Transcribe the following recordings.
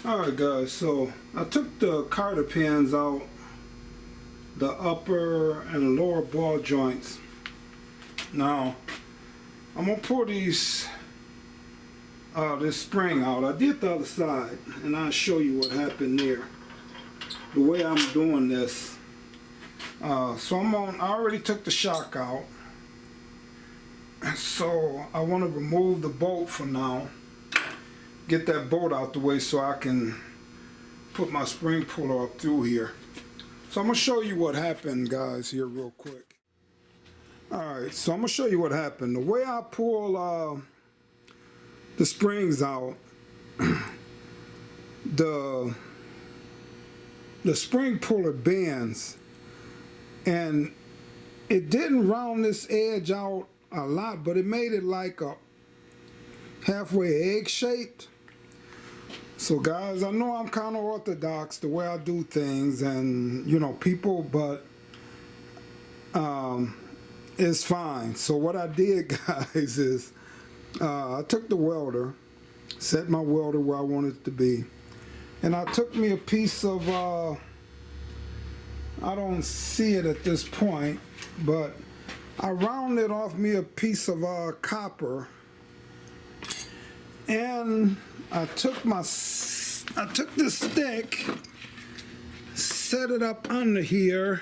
Alright guys, so I took the cotter pins out, the upper and lower ball joints. Now I'm gonna pull this spring out. I did the other side and I'll show you what happened there, the way I'm doing this. So I already took the shock out, so I want to remove the bolt for now, get that bolt out the way so I can put my spring puller up through here. So I'm going to show you what happened, guys, here real quick. Alright, so I'm going to show you what happened. The way I pull the springs out, the spring puller bends, and it didn't round this edge out a lot, but it made it like a halfway egg shaped. So guys, I know I'm kind of orthodox the way I do things, and you know, people, but it's fine. So what I did, guys, is I took the welder, set my welder where I wanted it to be, and I took me a piece of I don't see it at this point, but I rounded off me a piece of copper, and I took this stick, set it up under here,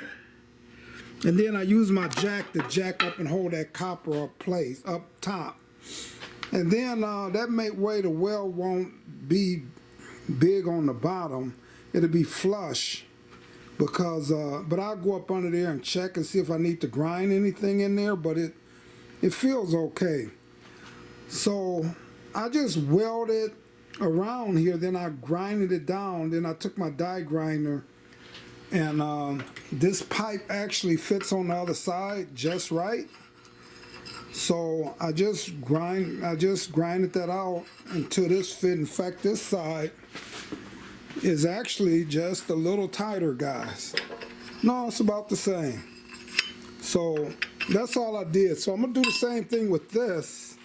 and then I used my jack to jack up and hold that copper up top. And then that way the weld won't be big on the bottom. It'll be flush, because but I'll go up under there and check and see if I need to grind anything in there, but it feels okay. So I just welded around here, then I grinded it down, then I took my die grinder, and this pipe actually fits on the other side just right. So I just grinded that out until this fit. In fact, this side is actually just a little tighter, guys. No, it's about the same. So that's all I did. So I'm gonna do the same thing with this,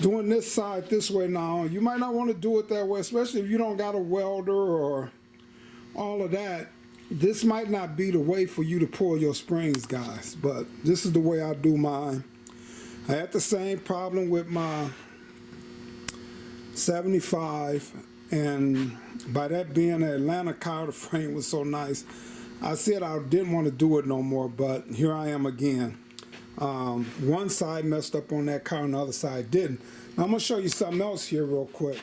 doing this side this way. Now you might not want to do it that way, especially if you don't got a welder or all of that. This might not be the way for you to pull your springs, guys, but this is the way I do mine. I had the same problem with my 75, and by that being the Atlanta cotter frame was so nice, I said I didn't want to do it no more, but here I am again. One side messed up on that car and the other side didn't. Now I'm going to show you something else here real quick.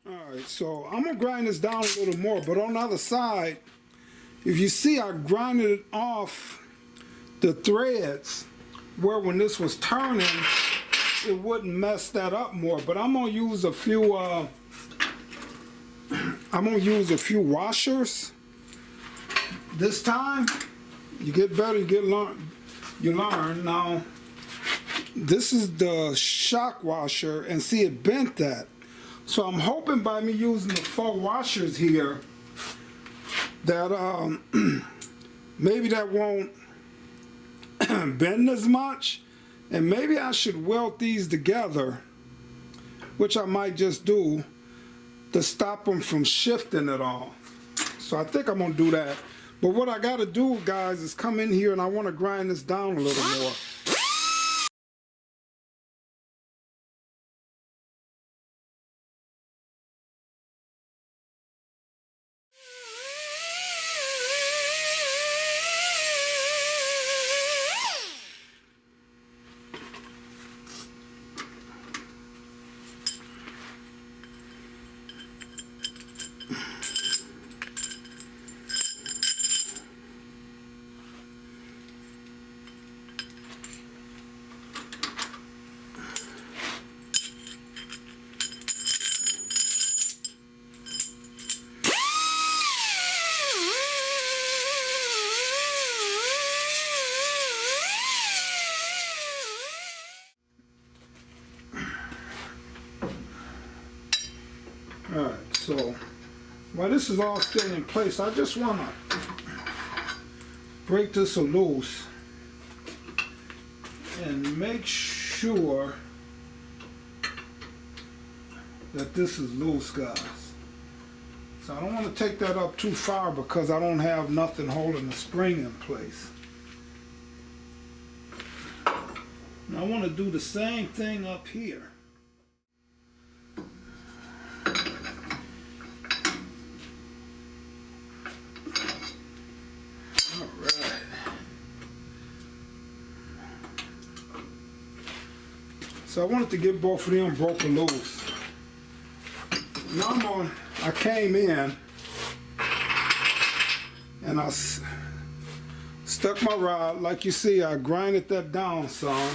Alright, so I'm going to grind this down a little more, but on the other side, if you see, I grinded it off the threads where when this was turning, it wouldn't mess that up more. But I'm going to use a few washers this time. You get better, you learn. Now this is the shock washer, and see, it bent that. So I'm hoping by me using the 4 washers here that maybe that won't bend as much, and maybe I should weld these together, which I might just do to stop them from shifting at all. So I think I'm gonna do that. But what I gotta do, guys, is come in here and I want to grind this down a little more. Alright, so while this is all still in place, I just want to break this loose and make sure that this is loose, guys. So I don't want to take that up too far because I don't have nothing holding the spring in place. And I want to do the same thing up here. Alright. So I wanted to get both of them broken loose. Now I came in and I stuck my rod. Like you see, I grinded that down some.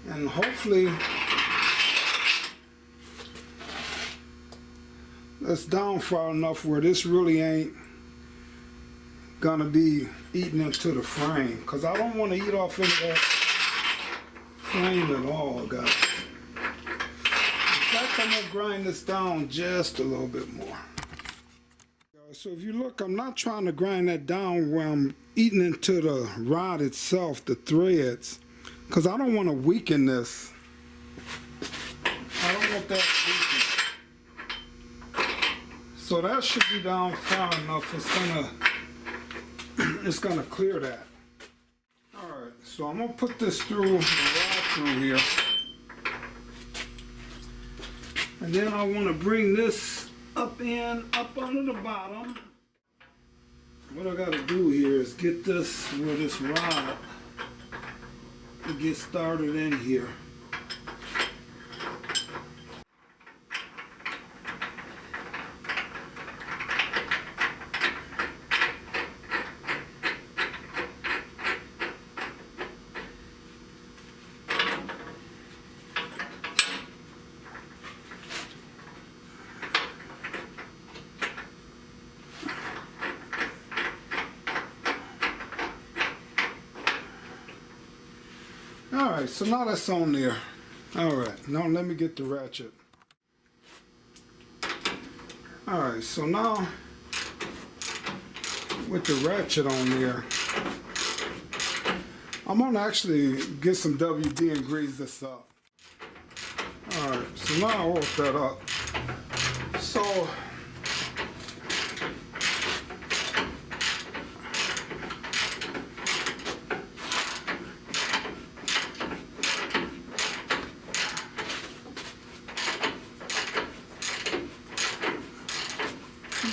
And hopefully that's down far enough where this really ain't gonna be eating into the frame, because I don't want to eat off into that frame at all, guys. In fact, I'm gonna grind this down just a little bit more. So if you look, I'm not trying to grind that down where I'm eating into the rod itself, the threads, because I don't want to weaken this. I don't want that weakened. So that should be down far enough. It's gonna clear that. All right, so I'm gonna put this through the rod through here, and then I want to bring this up under the bottom. What I got to do here is get this where this rod to get started in here. Alright, so now that's on there. Alright, now let me get the ratchet. Alright, so now with the ratchet on there, I'm gonna actually get some WD and grease this up. Alright, so now I hook that up. So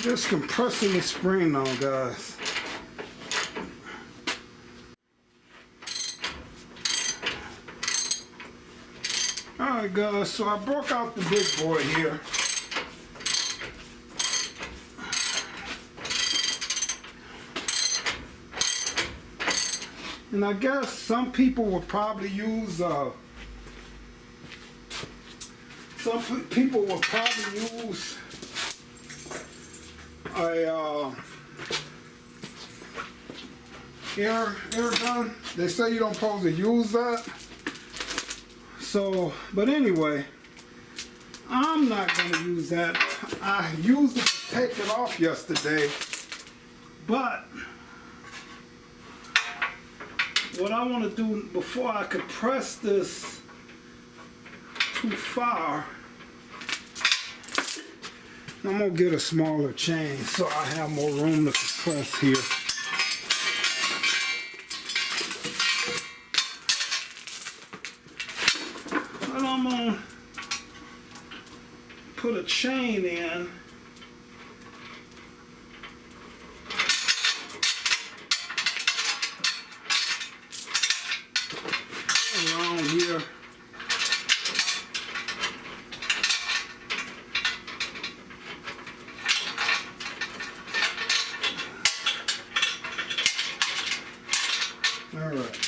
just compressing the spring now, guys. Alright guys, so I broke out the big boy here. And I guess some people would probably use a air gun. They say you don't supposed to use that. So, but anyway, I'm not going to use that. I used it to take it off yesterday, but what I want to do before I could press this too far, I'm going to get a smaller chain so I have more room to compress here. But I'm going to put a chain in around here. Alright.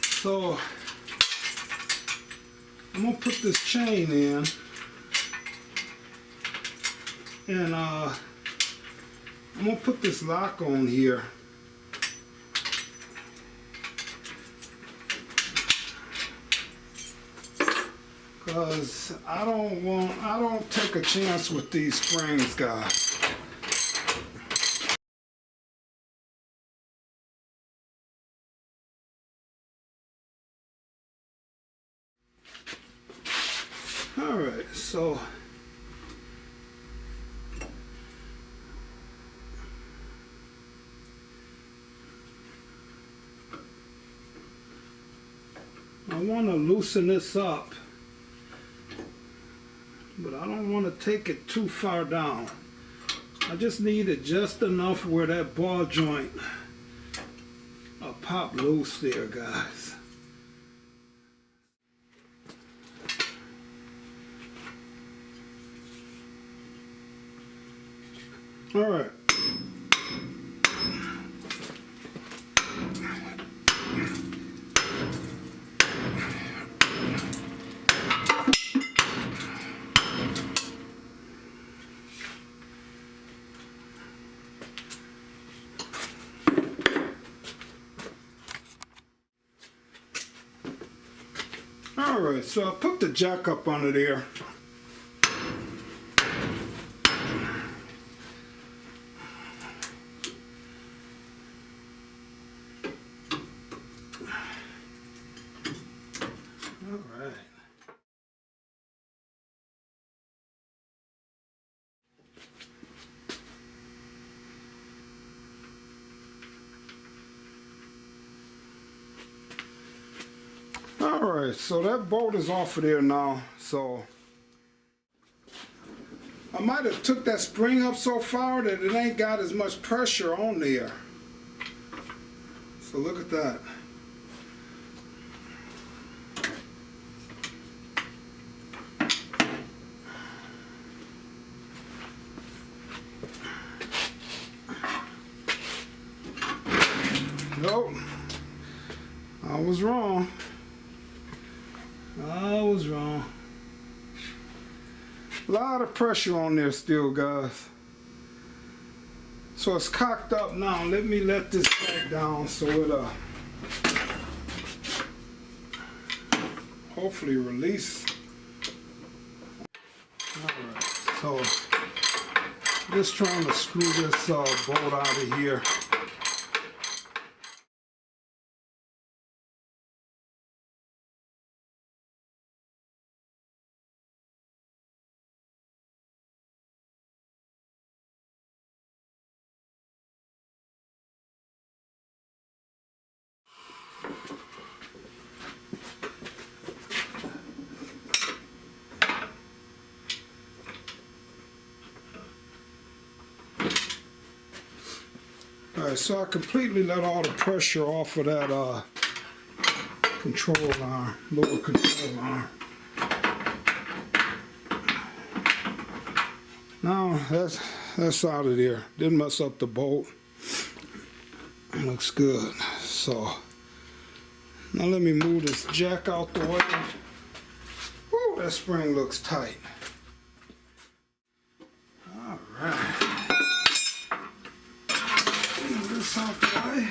So I'm gonna put this chain in, and I'm gonna put this lock on here. Cause I don't take a chance with these springs, guys. All right, so I want to loosen this up, but I don't want to take it too far down. I just need it just enough where that ball joint will pop loose there, guys. All right. Alright, so I put the jack up under there. Alright. Alright, so that bolt is off of there now, so I might have took that spring up so far that it ain't got as much pressure on there. So look at that. Nope, I was wrong. I was wrong. A lot of pressure on there still, guys. So it's cocked up now. Let me let this back down so it hopefully release. Alright, so just trying to screw this bolt out of here. Alright, so I completely let all the pressure off of that control arm, lower control arm. Now that's out of there. Didn't mess up the bolt. Looks good. So now let me move this jack out the way. Woo, that spring looks tight. Alright. Move this out the way.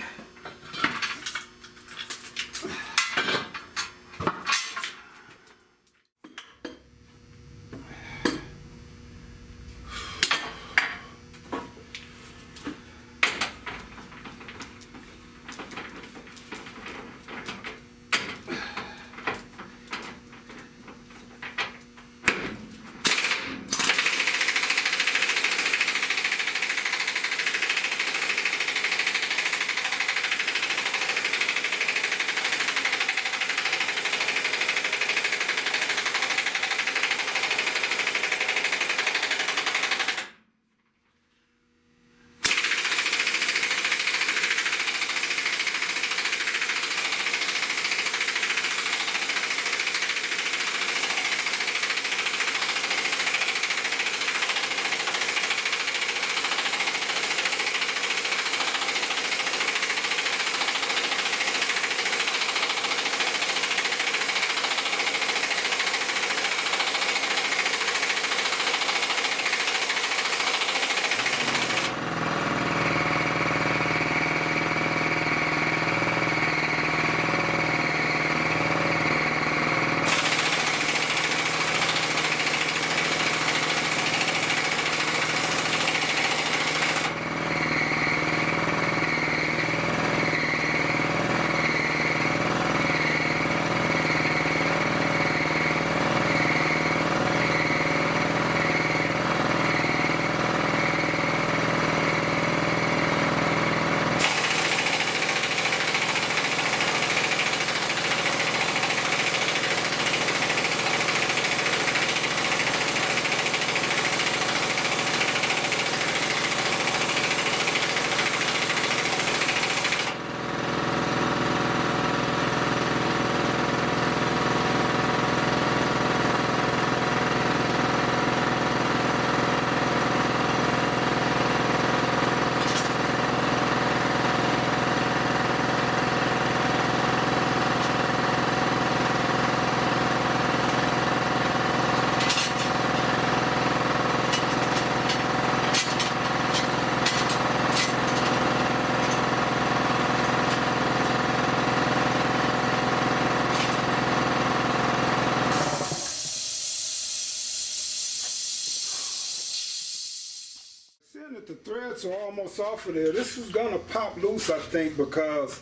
The threads are almost off of there. This is gonna pop loose, I think, because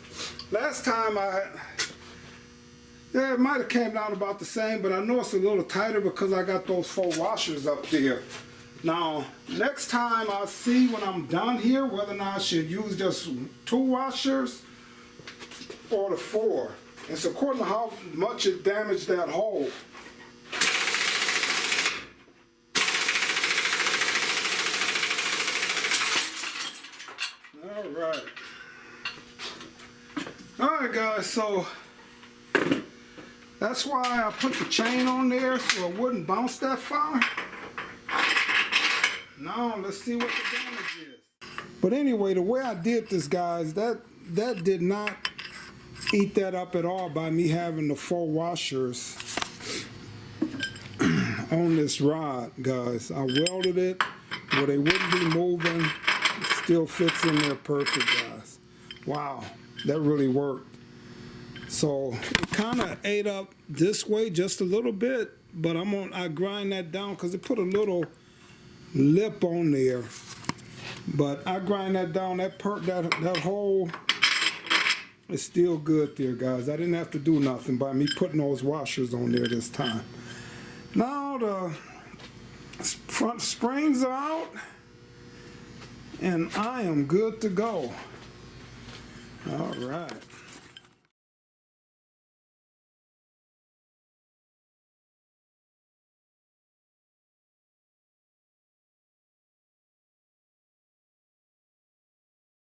last time yeah, it might have came down about the same, but I know it's a little tighter because I got those 4 washers up there. Now, next time I'll see when I'm done here whether or not I should use just 2 washers or the 4. It's according to how much it damaged that hole. Alright guys, so that's why I put the chain on there so it wouldn't bounce that far. Now let's see what the damage is. But anyway, the way I did this, guys, that did not eat that up at all by me having the 4 washers on this rod, guys. I welded it where they wouldn't be moving. It still fits in there perfect, guys. Wow, that really worked. So it kind of ate up this way just a little bit, but I grind that down because it put a little lip on there. But I grind that down. That hole is still good there, guys. I didn't have to do nothing by me putting those washers on there this time. Now the front springs are out, and I am good to go. All right.